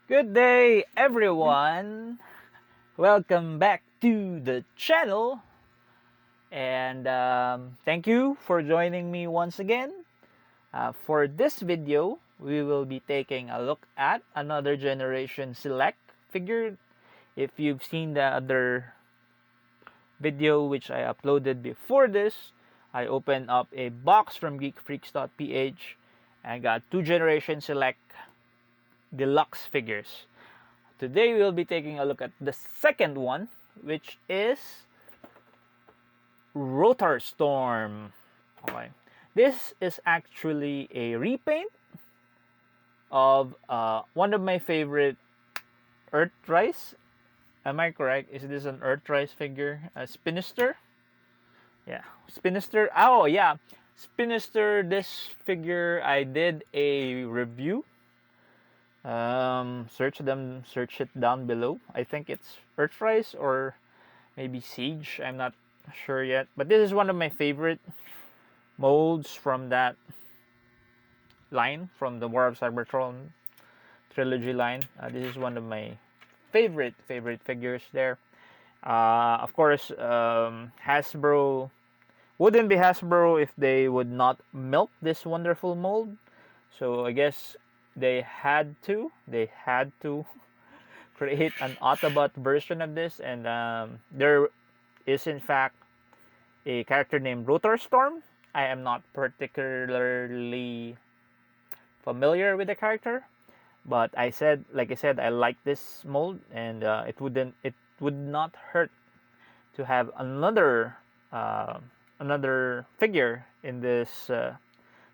Good day, everyone. Welcome back to the channel, and thank you for joining me once again. For this video, we will be taking a look at another Generation Select figure. If you've seen the other video which I uploaded before this, I opened up a box from geekfreaks.ph and got two Generation Select Deluxe figures. Today we'll be taking a look at the second one, which is Rotorstorm. Okay. This is actually a repaint of one of my favorite Earthrise. Am I correct? Is this an Earthrise figure? A Spinister? Yeah, Spinister. Oh yeah, Spinister. This figure I did a review. Search it down below. I think it's Earthrise or maybe Siege. I'm not sure yet. But this is one of my favorite molds from that line, from the War of Cybertron Trilogy line. This is one of my favorite figures there. Of course, Hasbro wouldn't be Hasbro if they would not milk this wonderful mold. So I guess they had to create an Autobot version of this, and there is in fact a character named Rotorstorm. I am not particularly familiar with the character, but like I said, I like this mold, and it would not hurt to have another figure in this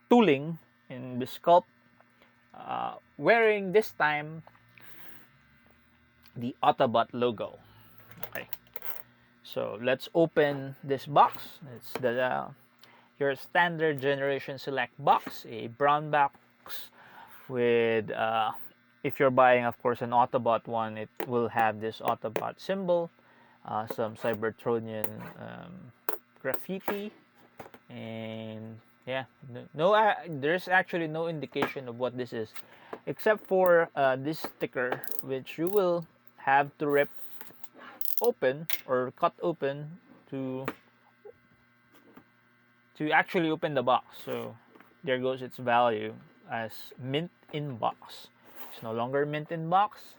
tooling, in this sculpt, wearing this time the Autobot logo. Okay, so let's open this box. It's your standard Generation Select box, a brown box with if you're buying, of course, an Autobot one, it will have this Autobot symbol, some Cybertronian graffiti, and yeah, there's actually no indication of what this is, except for this sticker, which you will have to rip open or cut open to actually open the box. So there goes its value as mint in box. It's no longer mint in box.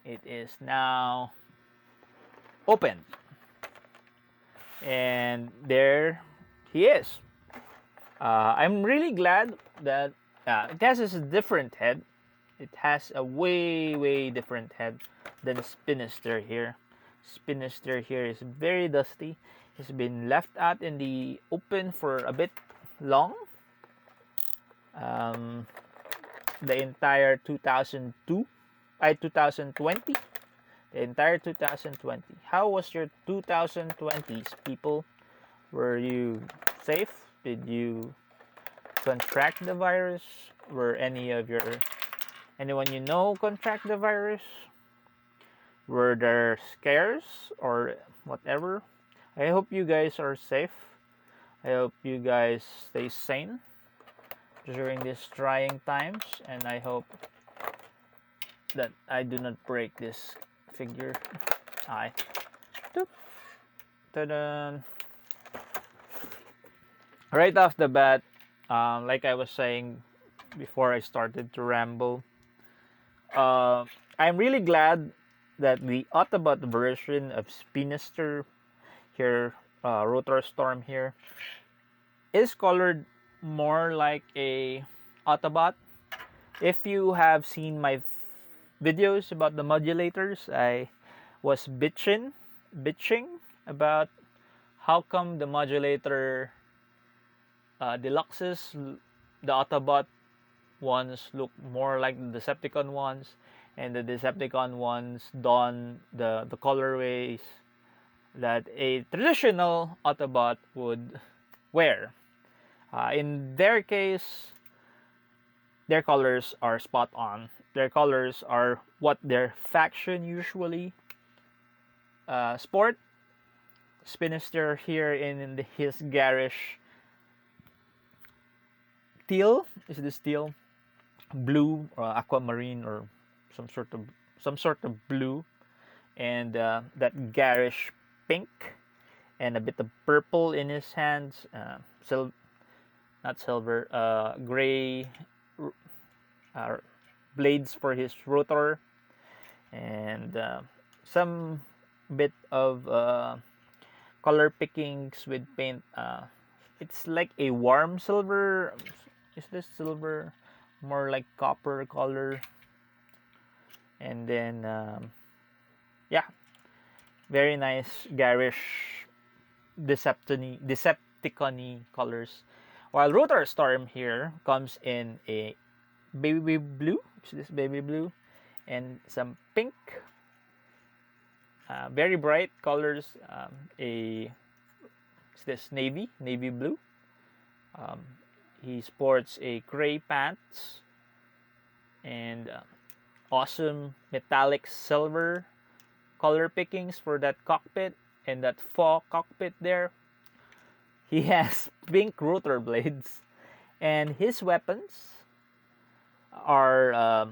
It is now open, and there he is. I'm really glad that it has a different head. It has a way different head than Spinister here. Spinister here is very dusty. It's been left out in the open for a bit long. The entire 2020. The entire 2020. How was your 2020s, people? Were you safe? Did you contract the virus? Were anyone you know contract the virus? Were there scares or whatever? I hope you guys are safe. I hope you guys stay sane during these trying times, and I hope that I do not break this figure. Ta-da! Right off the bat, like I was saying before I started to ramble, I'm really glad that the Autobot version of Spinister here, Rotorstorm here, is colored more like a Autobot. If you have seen my videos about the modulators, I was bitching about how come the modulator Deluxes, the Autobot ones, look more like the Decepticon ones, and the Decepticon ones don the colorways that a traditional Autobot would wear. In their case, their colors are spot on. Their colors are what their faction usually sport. Spinister here in his garish teal. Is this teal? Blue or aquamarine or some sort of blue, and that garish pink, and a bit of purple in his hands. Not silver, gray uh, blades for his rotor, and some bit of color pickings with paint. It's like a warm silver. Is this silver? More like copper color. And then, yeah, very nice garish Decepticon colors. While Rotorstorm here comes in a baby blue. Is this baby blue? And some pink. Very bright colors. Is this navy blue. He sports a gray pants and awesome metallic silver color pickings for that cockpit and that faux cockpit there. He has pink rotor blades, and his weapons are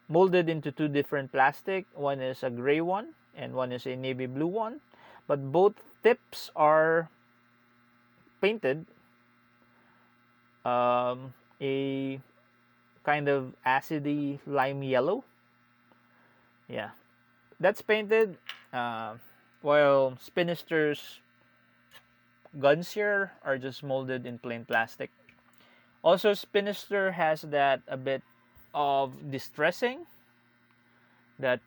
molded into two different plastic. One is a gray one and one is a navy blue one, but both tips are painted a kind of acidy lime yellow. Yeah, that's painted. While Spinister's guns here are just molded in plain plastic. Also, Spinister has that a bit of distressing, that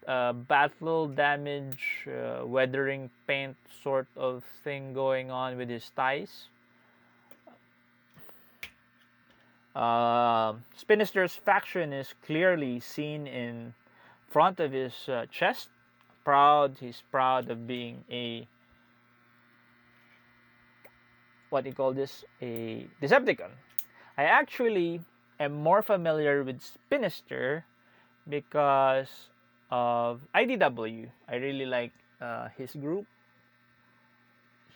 battle damage, weathering paint sort of thing going on with his thighs. Spinister's faction is clearly seen in front of his chest. He's proud of being a, what do you call this, a Decepticon. I actually am more familiar with Spinister because of IDW. I really like his group.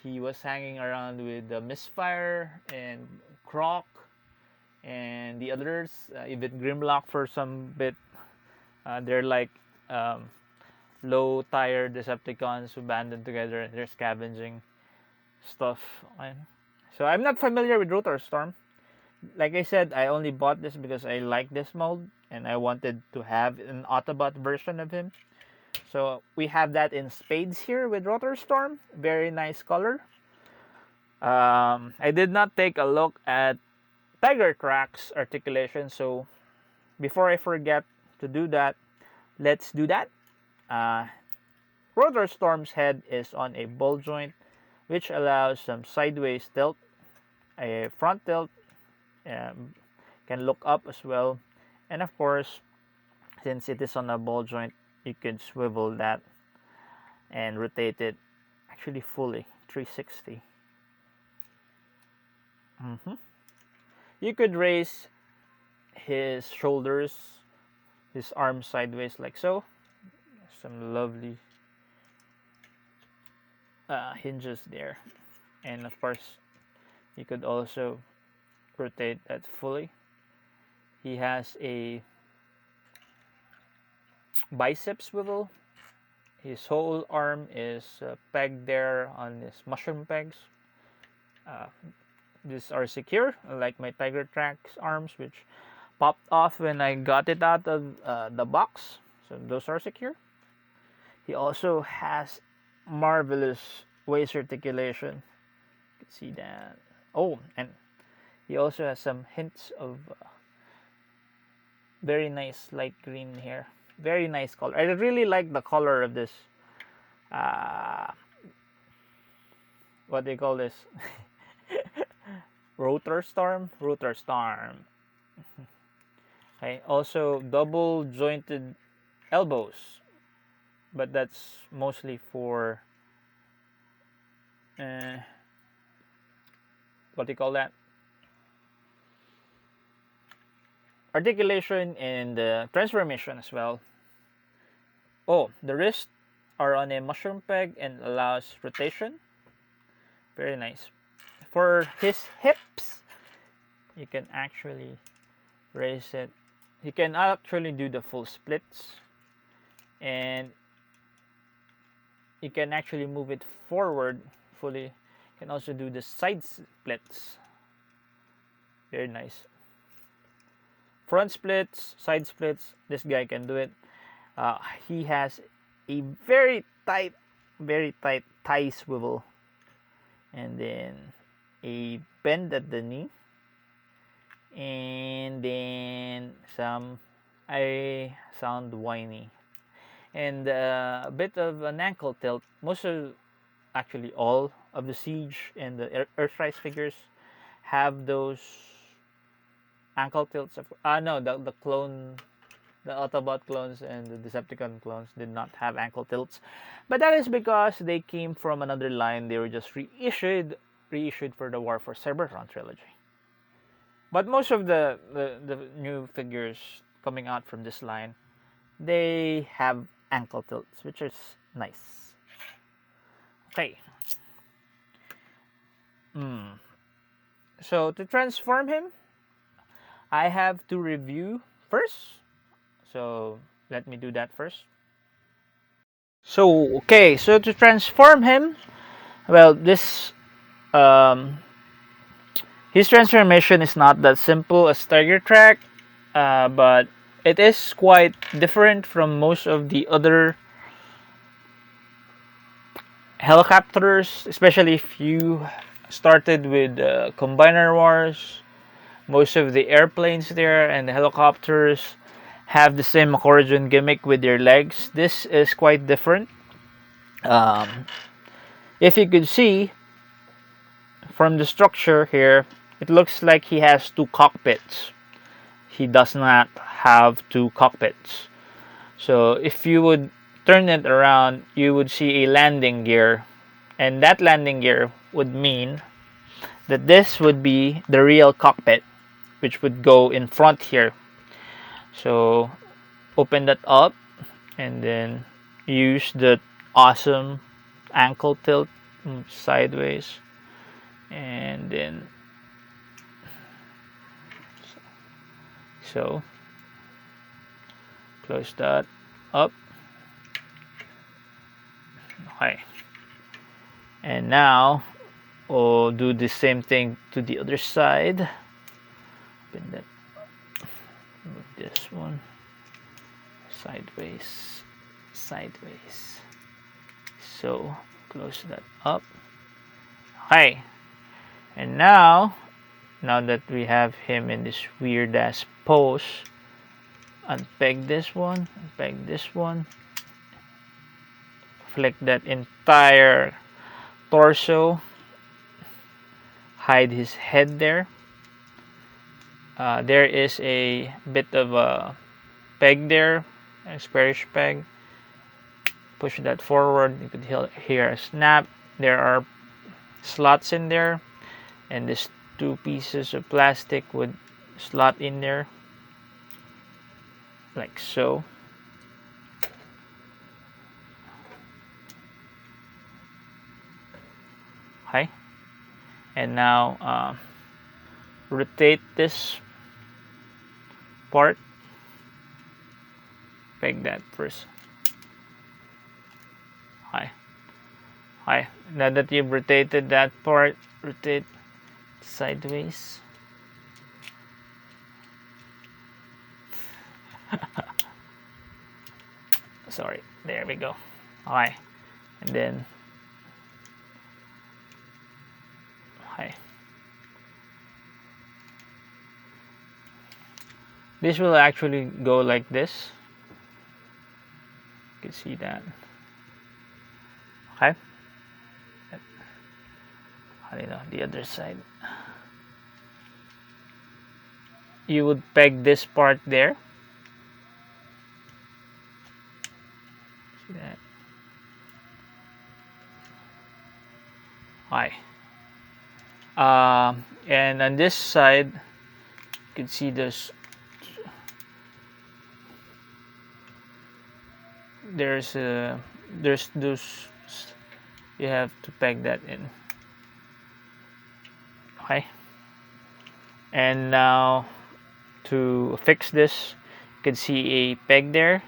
He was hanging around with Misfire and Croc and the others, even Grimlock for some bit. They're like low tier Decepticons who banded together and they're scavenging stuff. So I'm not familiar with Rotorstorm. Like I said, I only bought this because I like this mold and I wanted to have an Autobot version of him. So we have that in spades here with Rotorstorm. Very nice color. I did not take a look at Tiger Crack's articulation, so before I forget to do that, let's do that. Rotorstorm's head is on a ball joint, which allows some sideways tilt, a front tilt, can look up as well, and of course, since it is on a ball joint, you can swivel that and rotate it actually fully 360. You could raise his shoulders, his arms sideways like so. Some lovely hinges there, and of course you could also rotate that fully. He has a bicep swivel. His whole arm is pegged there on his mushroom pegs. These are secure, like my Tiger Tracks arms, which popped off when I got it out of the box. So those are secure. He also has marvelous waist articulation. You can see that. Oh, and he also has some hints of very nice light green here. Very nice color. I really like the color of this. What do you call this? Rotorstorm. Okay. Also, double jointed elbows, but that's mostly for what do you call that? Articulation and transformation as well. Oh, the wrists are on a mushroom peg and allows rotation. Very nice. For his hips, you can actually raise it you can actually do the full splits, and you can actually move it forward fully. You can also do the side splits. Very nice. Front splits, side splits, this guy can do it. He has a very tight thigh swivel, and then a bend at the knee, and then some I sound whiny, and a bit of an ankle tilt. Actually all of the Siege and the Earthrise figures have those ankle tilts. No, the clone, the Autobot clones and the Decepticon clones did not have ankle tilts, but that is because they came from another line. They were just reissued for the War for Cybertron trilogy. But most of the new figures coming out from this line, they have ankle tilts, which is nice. Okay. So to transform him, I have to review first. So let me do that first. So okay, so to transform him, well, his transformation is not that simple as Tiger Track, but it is quite different from most of the other helicopters, especially if you started with Combiner Wars. Most of the airplanes there and the helicopters have the same accordion gimmick with their legs. This is quite different. If you could see from the structure here, it looks like he has two cockpits. He does not have two cockpits. So if you would turn it around, you would see a landing gear, and that landing gear would mean that this would be the real cockpit, which would go in front here. So open that up and then use the awesome ankle tilt sideways, and then so close that up. Okay, and now we'll do the same thing to the other side. Open that, move this one sideways, so close that up. Okay, and now that we have him in this weird ass pose, unpeg this one, flick that entire torso, hide his head there. There is a bit of a peg there, a squarish peg. Push that forward, you could hear a snap. There are slots in there, and these two pieces of plastic would slot in there like so. Okay, and now rotate this part, peg that first. Hi. Now that you've rotated that part, rotate sideways. Sorry, there we go. Hi, and then hi. This will actually go like this. You can see that. Okay. I don't know, the other side. You would peg this part there. See that? Hi. And on this side, you can see there's those. You have to peg that in. Okay. And now to fix this, could see a peg there.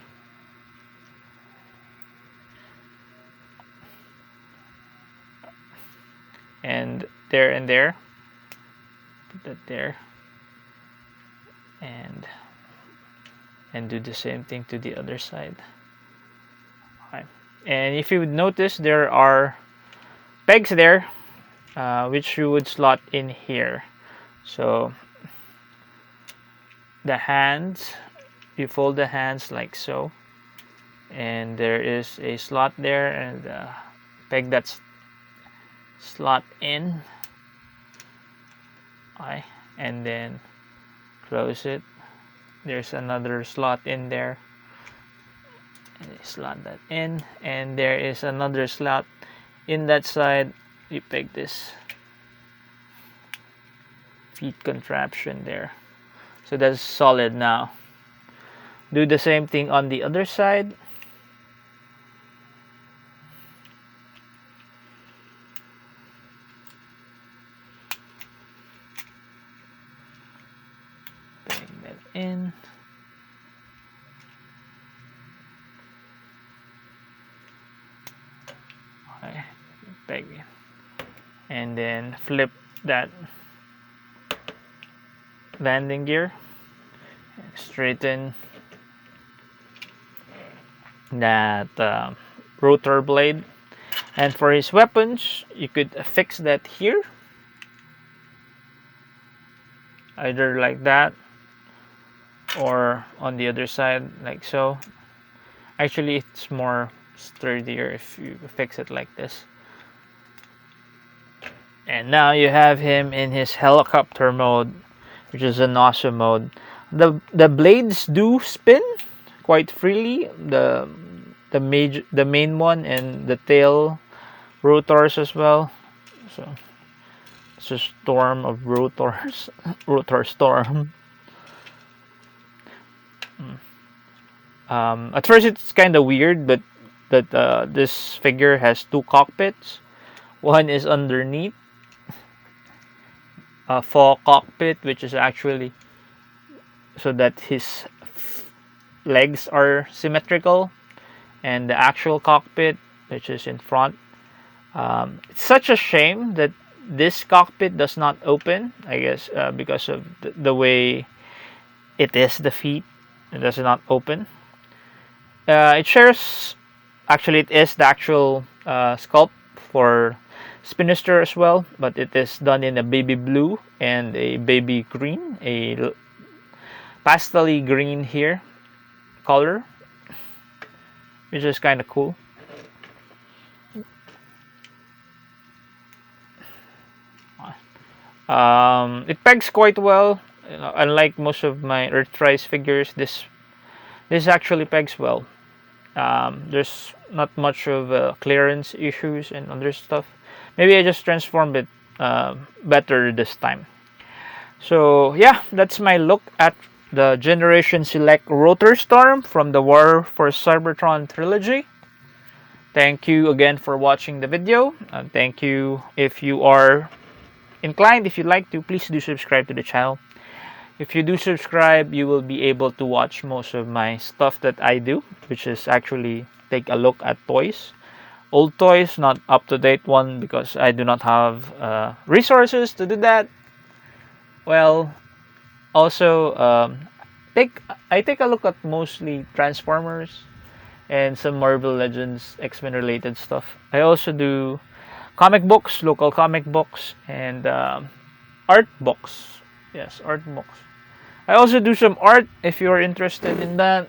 And there. Put that there. And do the same thing to the other side. Okay. And if you would notice, there are pegs there, which you would slot in here. So the hands, you fold the hands like so, and there is a slot there, and peg that's slot in. Okay. And then close it. There's another slot in there, and you slot that in, and there is another slot in that side. You peg this feet contraption there, so that's solid. Now do the same thing on the other side. Peg that in. Okay, peg it, and then flip that landing gear, straighten that rotor blade. And for his weapons, you could fix that here, either like that or on the other side like so. Actually, it's more sturdier if you fix it like this. And now you have him in his helicopter mode, which is an awesome mode. The blades do spin quite freely. The main one, and the tail rotors as well. So it's a storm of rotors. Rotorstorm. At first it's kind of weird, but that this figure has two cockpits. One is underneath, a faux cockpit, which is actually so that his legs are symmetrical, and the actual cockpit, which is in front. It's such a shame that this cockpit does not open, I guess, because of the way it is, the feet. It does not open. It shares, actually it is the actual sculpt for Spinister as well, but it is done in a baby blue and a baby green, a pastel-y green here color, which is kind of cool. It pegs quite well. Unlike most of my Earthrise figures, this actually pegs well. There's not much of clearance issues and other stuff. Maybe I just transformed it better this time. So yeah, that's my look at the Generation Select Rotorstorm from the War for Cybertron Trilogy. Thank you again for watching the video. Thank you. If you are inclined, if you'd like to, please do subscribe to the channel. If you do subscribe, you will be able to watch most of my stuff that I do, which is actually take a look at toys. Old toys, not up-to-date one, because I do not have resources to do that. Well, also, I take a look at mostly Transformers and some Marvel Legends, X-Men related stuff. I also do comic books, local comic books, and art books. Yes, art books. I also do some art if you're interested in that.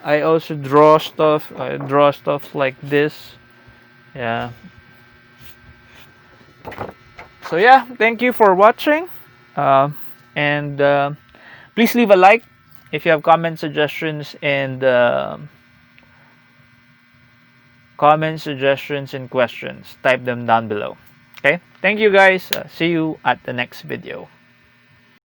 I also draw stuff. I draw stuff like this. Yeah. So yeah, thank you for watching. And please leave a like if you have comments, suggestions, and questions. Type them down below. Okay, thank you guys. See you at the next video.